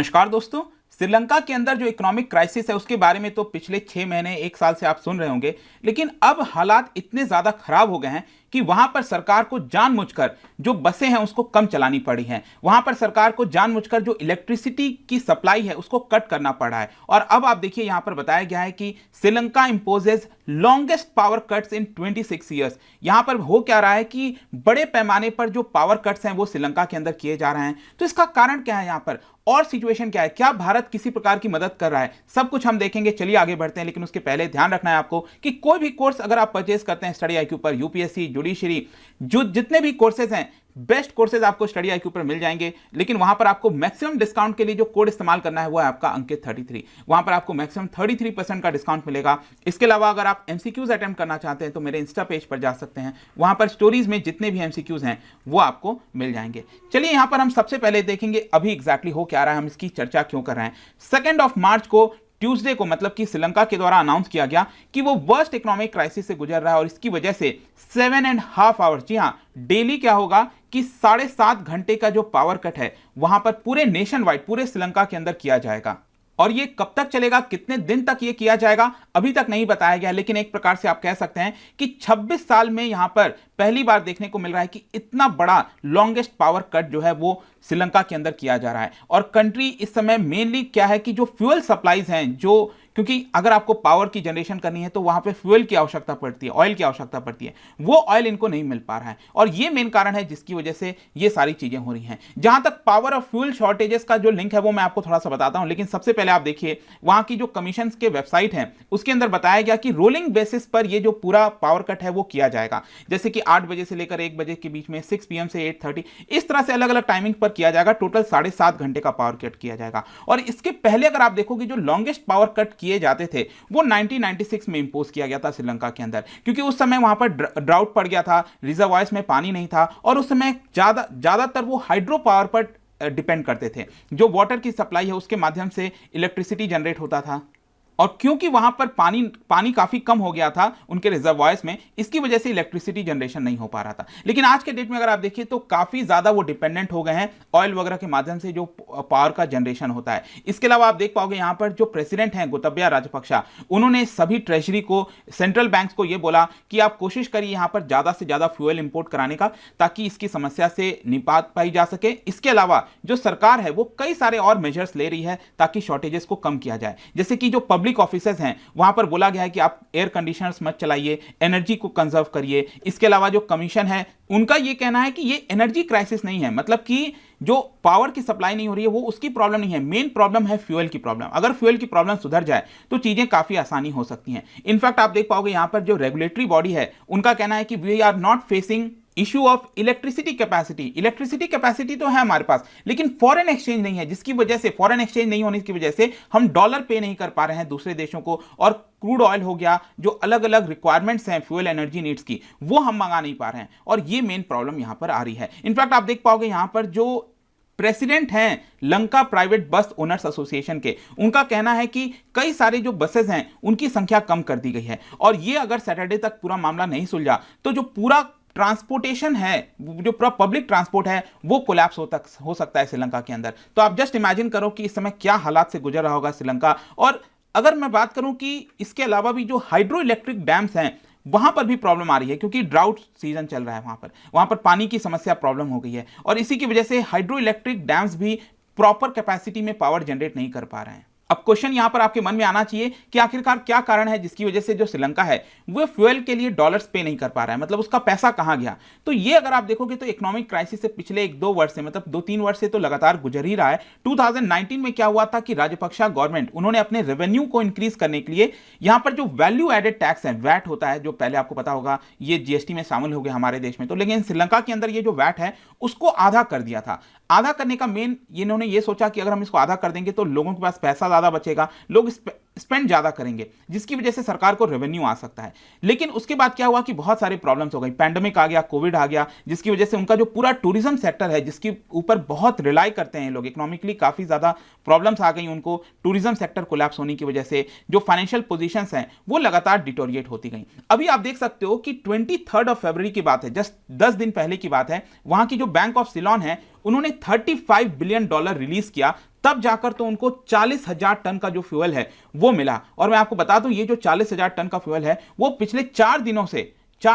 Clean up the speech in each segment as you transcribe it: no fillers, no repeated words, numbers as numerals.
नमस्कार दोस्तों। श्रीलंका के अंदर जो इकोनॉमिक क्राइसिस है उसके बारे में तो पिछले 6 महीने 1 साल से आप सुन रहे होंगे, लेकिन अब हालात इतने ज़्यादा खराब हो गए हैं कि वहां पर सरकार को जानबूझकर जो बसें हैं उसको कम चलानी पड़ी हैं। वहां पर सरकार को जानबूझकर जो इलेक्ट्रिसिटी की सप्लाई है उसको कट करना पड़ा है। और अब आप देखिए यहां पर बताया गया है कि Sri Lanka imposes longest power cuts in 26 years. यहां पर हो क्या रहा है कि बड़े पैमाने पर जो पावर कट्स हैं वो श्रीलंका के अंदर किए जा रहे हैं। तो इसका कारण क्या है यहां पर, और सिचुएशन क्या है, क्या भारत किसी प्रकार की मदद कर रहा है, सब कुछ हम देखेंगे। चलिए आगे बढ़ते हैं, लेकिन उसके पहले ध्यान रखना है आपको कि कोई भी कोर्स अगर आप परचेस करते हैं स्टडी IQ पर, यूपीएससी, जुडिशरी, जो जितने भी कोर्सेज हैं, बेस्ट कोर्सेज आपको स्टडी IQ पर मिल जाएंगे। लेकिन वहां पर आपको मैक्सिमम डिस्काउंट के लिए जो कोड इस्तेमाल करना है वो है आपका अंकित 33। वहां पर आपको मैक्सिमम 33% का डिस्काउंट मिलेगा। इसके अलावा अगर आप MCQs अटेम्प्ट करना चाहते हैं तो मेरे इंस्टा पेज पर जा सकते हैं, वहां पर स्टोरीज में जितने भी MCQs हैं वो आपको मिल जाएंगे। चलिए यहां पर हम सबसे पहले देखेंगे अभी एग्जैक्टली हो क्या रहा है, हम इसकी चर्चा क्यों कर रहे हैं। 2 मार्च को ट्यूसडे को, मतलब कि श्रीलंका के द्वारा अनाउंस किया गया कि वो वर्स्ट इकोनॉमिक क्राइसिस से गुजर रहा है और इसकी वजह से 7.5 आवर्स, जी हां, डेली क्या होगा कि 7.5 घंटे का जो पावर कट है वहां पर पूरे नेशन वाइड, पूरे श्रीलंका के अंदर किया जाएगा। और ये कब तक चलेगा, कितने दिन तक ये किया जाएगा, अभी तक नहीं बताया गया। लेकिन एक प्रकार से आप कह सकते हैं कि 26 साल में यहां पर पहली बार देखने को मिल रहा है कि इतना बड़ा लॉन्गेस्ट पावर कट जो है वो श्रीलंका के अंदर किया जा रहा है। और कंट्री इस समय मेनली क्या है कि जो फ्यूल सप्लाईज हैं, जो, क्योंकि अगर आपको पावर की जनरेशन करनी है तो वहां पे फ्यूल की आवश्यकता पड़ती है, ऑयल की आवश्यकता पड़ती है, वो ऑयल इनको नहीं मिल पा रहा है। और ये मेन कारण है जिसकी वजह से ये सारी चीजें हो रही हैं। जहां तक पावर और फ्यूल शॉर्टेजेस का जो लिंक है वो मैं आपको थोड़ा सा बताता हूं, लेकिन सबसे पहले आप देखिए वहां की जो कमीशन के वेबसाइट है उसके अंदर बताया गया कि रोलिंग बेसिस पर ये जो पूरा पावर कट है वो किया जाएगा। जैसे कि 8 बजे से लेकर 1 बजे के बीच में, 6 PM से 8:30, इस तरह से अलग अलग टाइमिंग पर किया जाएगा। टोटल 7.5 घंटे का पावर कट किया जाएगा। और इसके पहले अगर आप देखोगे जो लॉन्गेस्ट पावर कट किए जाते थे वो 1996 में इंपोज किया गया था श्रीलंका के अंदर, क्योंकि उस समय वहां पर ड्राउट पड़ गया था, रिजर्वायर्स में पानी नहीं था और उस समय ज्यादातर वो हाइड्रो पावर पर डिपेंड करते थे। जो वाटर की सप्लाई है उसके माध्यम से इलेक्ट्रिसिटी जनरेट होता था। और क्योंकि वहां पर पानी काफी कम हो गया था उनके रिजर्वायर्स में, इसकी वजह से इलेक्ट्रिसिटी जनरेशन नहीं हो पा रहा था। लेकिन आज के डेट में अगर आप देखिए तो काफी ज्यादा वो डिपेंडेंट हो गए हैं ऑयल वगैरह के माध्यम से जो पावर का जनरेशन होता है। इसके अलावा आप देख पाओगे यहां पर जो प्रेसिडेंट हैं गोतबाया राजपक्षा, उन्होंने सभी ट्रेजरी को, सेंट्रल बैंक्स को यह बोला कि आप कोशिश करिए यहां पर ज्यादा से ज्यादा फ्यूल इंपोर्ट कराने का, ताकि इसकी समस्या से निपात पाई जा सके। इसके अलावा जो सरकार है वो कई सारे और मेजर्स ले रही है ताकि शॉर्टेजेस को कम किया जाए। जैसे कि जो पब्लिक ऑफिसेज हैं वहां पर बोला गया है कि आप एयर कंडीशनर्स मत चलाइए, एनर्जी को कंजर्व करिए। इसके अलावा जो कमीशन है उनका यह कहना है कि ये एनर्जी क्राइसिस नहीं है, मतलब कि जो पावर की सप्लाई नहीं हो रही है वो उसकी प्रॉब्लम नहीं है, मेन प्रॉब्लम है फ्यूल की प्रॉब्लम। अगर फ्यूल की प्रॉब्लम सुधर जाए तो चीजें काफी आसानी हो सकती हैं। इनफैक्ट आप देख पाओगे यहां पर जो रेगुलेटरी बॉडी है उनका कहना है कि we are not facing issue of electricity capacity. Electricity capacity तो है हमारे पास, लेकिन फॉरेन एक्सचेंज नहीं है, जिसकी वजह से, फॉरेन एक्सचेंज नहीं होने की वजह से हम डॉलर पे नहीं कर पा रहे हैं दूसरे देशों को। और क्रूड ऑयल हो गया, जो अलग अलग रिक्वायरमेंट्स हैं फ्यूल एनर्जी नीड्स की, वो हम मंगा नहीं पा रहे हैं। और ये मेन प्रॉब्लम यहां पर आ रही है। इनफैक्ट आप देख पाओगे यहां पर जो प्रेसिडेंट हैं Lanka private bus owners association के, उनका कहना है कि कई सारे जो बसेस हैं उनकी संख्या कम कर दी गई है। और ये अगर सैटरडे तक पूरा मामला नहीं सुलझा तो जो पूरा ट्रांसपोर्टेशन है, जो पूरा पब्लिक ट्रांसपोर्ट है, वो कोलैप्स हो सकता है श्रीलंका के अंदर। तो आप जस्ट इमेजिन करो कि इस समय क्या हालात से गुजर रहा होगा श्रीलंका। और अगर मैं बात करूं कि इसके अलावा भी जो हाइड्रो इलेक्ट्रिक डैम्स हैं वहां पर भी प्रॉब्लम आ रही है, क्योंकि ड्राउट सीजन चल रहा है वहां पर पानी की समस्या प्रॉब्लम हो गई है। और इसी की वजह से हाइड्रो इलेक्ट्रिक डैम्स भी प्रॉपर कैपेसिटी में पावर जनरेट नहीं कर पा रहे हैं। अब क्वेश्चन यहां पर आपके मन में आना चाहिए कि आखिरकार क्या कारण है जिसकी वजह से जो श्रीलंका है वो फ्यूल के लिए डॉलर्स पे नहीं कर पा रहा है, मतलब उसका पैसा कहां गया। तो ये अगर आप देखोगे तो इकोनॉमिक क्राइसिस से पिछले 1-2 वर्ष से, मतलब 2-3 वर्ष से तो लगातार गुजर ही रहा है। 2019 में क्या हुआ था कि राजपक्षा गवर्नमेंट, उन्होंने अपने रेवेन्यू को इंक्रीज करने के लिए यहां पर जो वैल्यू एडेड टैक्स है, वैट होता है, जो पहले आपको पता होगा ये जीएसटी में शामिल हो गया हमारे देश में, तो लेकिन श्रीलंका के अंदर ये जो वैट है उसको आधा कर दिया था। आधा करने का मेन इन्होंने ये सोचा कि अगर हम इसको आधा कर देंगे तो लोगों के पास पैसा ज्यादा बचेगा, लोग स्पेंड ज्यादा करेंगे, जिसकी वजह से सरकार को रेवेन्यू आ सकता है। लेकिन उसके बाद क्या हुआ कि बहुत सारे प्रॉब्लम्स हो गई, पैंडेमिक आ गया, कोविड आ गया, जिसकी वजह से उनका जो पूरा टूरिज्म सेक्टर है, जिसके ऊपर बहुत रिलाई करते हैं लोग, इकोनॉमिकली काफी ज्यादा प्रॉब्लम्स आ गई उनको। टूरिज्म सेक्टर कोलैप्स होने की वजह से जो फाइनेंशियल पोजीशंस हैं वो लगातार डिटोरिएट होती गई। अभी आप देख सकते हो कि 23 फरवरी की बात है, जस्ट 10 दिन पहले की बात है, वहां की जो बैंक ऑफ सिलोन है उन्होंने $35 बिलियन रिलीज किया, तब जाकर तो उनको 40,000 टन का जो फ्यूल है वो मिला। और मैं आपको बता दूं, ये जो 40,000 टन का फ्यूल है वो पिछले 4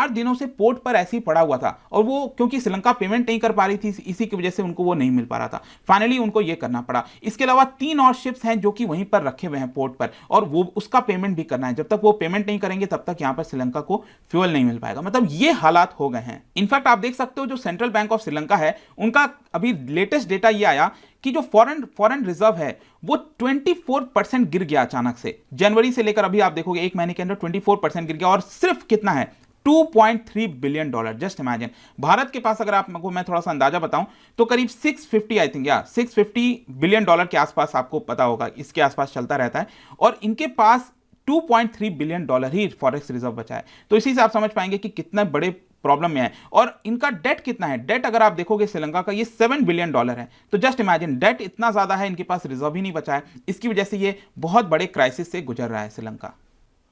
दिनों से पोर्ट पर ऐसे ही पड़ा हुआ था, और वो क्योंकि श्रीलंका पेमेंट नहीं कर पा रही थी, इसी की वजह से उनको वो नहीं मिल पा रहा था। फाइनली उनको ये करना पड़ा। इसके अलावा 3 और शिप्स हैं जो कि वहीं पर रखे हुए हैं पोर्ट पर, और वो उसका पेमेंट भी करना है। जब तक वो पेमेंट नहीं करेंगे तब तक यहां पर श्रीलंका को फ्यूल नहीं मिल पाएगा। मतलब ये हालात हो गए हैं। इनफैक्ट आप देख सकते हो, जो सेंट्रल बैंक ऑफ श्रीलंका है, उनका अभी लेटेस्ट डेटा ये आया कि जो फॉरेन रिजर्व है वो 24% गिर गया अचानक से। जनवरी से लेकर अभी आप देखोगे 1 महीने के अंदर 24% गिर गया, और सिर्फ कितना है, $2.3 बिलियन। जस्ट इमेजिन, भारत के पास अगर आपको मैं थोड़ा सा अंदाजा बताऊं तो करीब 650 आई थिंक या $650 बिलियन के आसपास, आपको पता होगा इसके आसपास चलता रहता है, और इनके पास $2.3 बिलियन ही फॉरेक्स रिजर्व बचा है। तो इसी से आप समझ पाएंगे कि कितने बड़े प्रॉब्लम में है। और इनका डेट कितना है, डेट अगर आप देखोगे श्रीलंका का, ये $7 बिलियन है। तो जस्ट इमेजिन, डेट इतना ज्यादा है, इनके पास रिजर्व ही नहीं बचा है। इसकी वजह से ये बहुत बड़े क्राइसिस से गुजर रहा है श्रीलंका।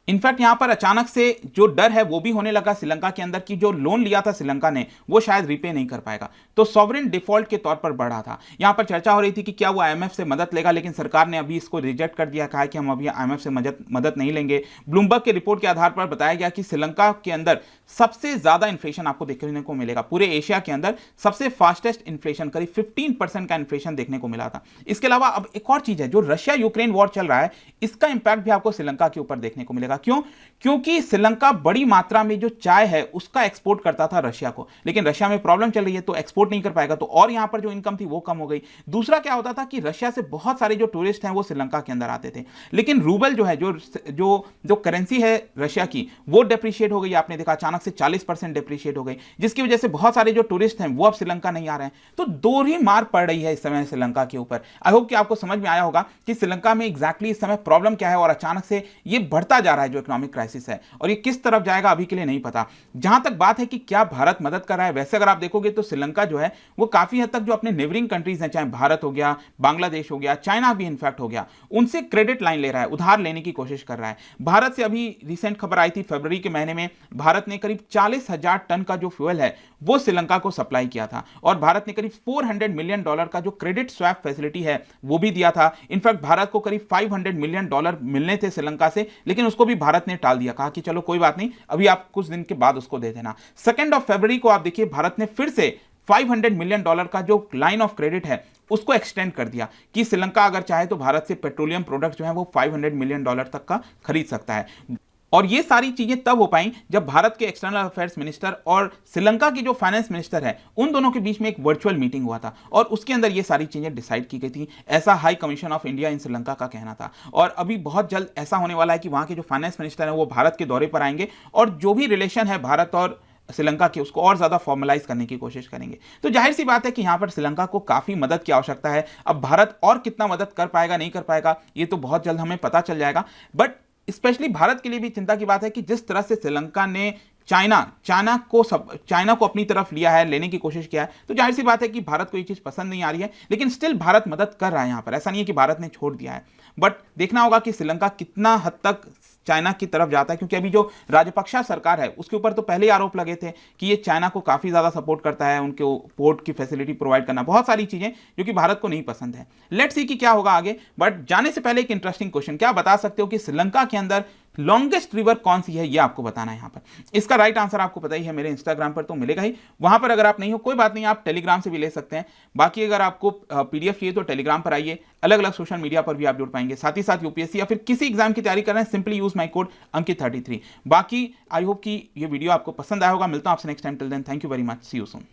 इनफैक्ट यहां पर अचानक से जो डर है वो भी होने लगा श्रीलंका के अंदर कि जो लोन लिया था श्रीलंका ने वो शायद रिपे नहीं कर पाएगा, तो सॉवरेन डिफॉल्ट के तौर पर बढ़ा था। यहां पर चर्चा हो रही थी कि क्या वो आईएमएफ से मदद लेगा, लेकिन सरकार ने अभी इसको रिजेक्ट कर दिया, कहा कि हम अभी आईएमएफ से मदद नहीं लेंगे। ब्लूमबर्ग की रिपोर्ट के आधार पर बताया गया कि श्रीलंका के अंदर सबसे ज्यादा इन्फ्लेशन आपको देखने को मिलेगा, पूरे एशिया के अंदर सबसे फास्टेस्ट इन्फ्लेशन, करीब 15% का इन्फ्लेशन देखने को मिला था। इसके अलावा अब एक और चीज है, जो रशिया यूक्रेन वॉर चल रहा है, इसका इंपैक्ट भी आपको श्रीलंका के ऊपर देखने को मिलेगा। क्योंकि श्रीलंका बड़ी मात्रा में जो चाय है उसका एक्सपोर्ट करता था रशिया को, लेकिन रशिया में प्रॉब्लम चल रही है तो एक्सपोर्ट नहीं कर पाएगा, तो और यहां पर जो इनकम थी वो कम हो गई। दूसरा क्या होता था कि रशिया से बहुत सारे जो टूरिस्ट हैं वो श्रीलंका के अंदर आते थे, लेकिन रूबल जो है, जो करेंसी है रशिया की, वो डेप्रिशिएट हो गई। आपने देखा अचानक से 40% डेप्रिशिएट हो गई, जिसकी वजह से बहुत सारे जो टूरिस्ट हैं वो अब श्रीलंका नहीं आ रहे हैं। तो दोहरी मार पड़ रही है इस समय श्रीलंका के ऊपर। आई होप कि आपको समझ में आया होगा कि श्रीलंका में एग्जैक्टली इस समय प्रॉब्लम क्या है, और अचानक से ये बढ़ता जा रहा है जो इकोनॉमिक क्राइसिस है, और ये किस तरफ जाएगा अभी के लिए नहीं पता। जहां तक बात है कि क्या भारत मदद कर रहा है, वैसे अगर आप देखोगे तो श्रीलंका जो है वो काफी हद तक जो अपने नेबरिंग कंट्रीज हैं, चाहे भारत हो गया, बांग्लादेश हो गया, चाइना भी इनफैक्ट हो गया, उनसे क्रेडिट लाइन ले रहा है, उधार लेने की कोशिश कर रहा है। भारत से अभी रिसेंट खबर आई थी, फरवरी के महीने में भारत ने करीब 40,000 टन का जो फ्यूल है वो श्रीलंका को सप्लाई किया था, और भारत ने करीब $400 मिलियन का जो क्रेडिट स्वैप फैसिलिटी है वो भी दिया था। इनफैक्ट भारत को करीब $500 मिलियन मिलने थे श्रीलंका से, लेकिन उसको भी भारत ने टाल दिया, कहा कि चलो कोई बात नहीं, अभी आप कुछ दिन के बाद उसको दे देना। 2 फरवरी को आप देखिए भारत ने फिर से $500 मिलियन का जो लाइन ऑफ क्रेडिट है उसको एक्सटेंड कर दिया कि श्रीलंका अगर चाहे तो भारत से पेट्रोलियम प्रोडक्ट जो है वो $500 मिलियन तक का खरीद सकता है। और ये सारी चीजें तब हो पाई जब भारत के एक्सटर्नल अफेयर्स मिनिस्टर और श्रीलंका की जो फाइनेंस मिनिस्टर है उन दोनों के बीच में एक वर्चुअल मीटिंग हुआ था, और उसके अंदर ये सारी चीजें डिसाइड की गई थी, ऐसा high commission of India in Sri Lanka का कहना था। और अभी बहुत जल्द ऐसा होने वाला है कि वहां के जो फाइनेंस मिनिस्टर है वो भारत के दौरे पर आएंगे, और जो भी रिलेशन है भारत और श्रीलंका के उसको और ज्यादा फॉर्मलाइज करने की कोशिश करेंगे। तो जाहिर सी बात है कि यहां पर श्रीलंका को काफी मदद की आवश्यकता है। अब भारत और कितना मदद कर पाएगा नहीं कर पाएगा ये तो बहुत जल्द हमें पता चल जाएगा, बट स्पेशली भारत के लिए भी चिंता की बात है कि जिस तरह से श्रीलंका ने चाइना को अपनी तरफ लिया है, लेने की कोशिश किया है, तो जाहिर सी बात है कि भारत को ये चीज पसंद नहीं आ रही है, लेकिन स्टिल भारत मदद कर रहा है यहां पर। ऐसा नहीं है कि भारत ने छोड़ दिया है, बट देखना होगा कि श्रीलंका कितना हद तक चाइना की तरफ जाता है, क्योंकि अभी जो राजपक्षा सरकार है उसके ऊपर तो पहले ही आरोप लगे थे कि ये चाइना को काफी ज्यादा सपोर्ट करता है, उनके पोर्ट की फैसिलिटी प्रोवाइड करना, बहुत सारी चीजें जो कि भारत को नहीं पसंद है। लेट्स सी कि क्या होगा आगे। बट जाने से पहले एक इंटरेस्टिंग क्वेश्चन, क्या बता सकते हो कि श्रीलंका के अंदर लॉन्गेस्ट रिवर कौन सी है, ये आपको बताना है यहां पर। इसका राइट आंसर आपको पता ही है, मेरे इंस्टाग्राम पर तो मिलेगा ही, वहां पर अगर आप नहीं हो कोई बात नहीं, आप टेलीग्राम से भी ले सकते हैं। बाकी अगर आपको पीडीएफ चाहिए तो टेलीग्राम पर आइए, अलग अलग सोशल मीडिया पर भी आप जुड़ पाएंगे। साथ ही साथ यूपीएससी या फिर किसी एग्जाम की तैयारी कर रहे हैं, सिंपली यूज माई कोड अंकित33। बाकी आई होप कि ये वीडियो आपको पसंद आया होगा। मिलता हूं आपसे next time, till then thank you very much, see you soon.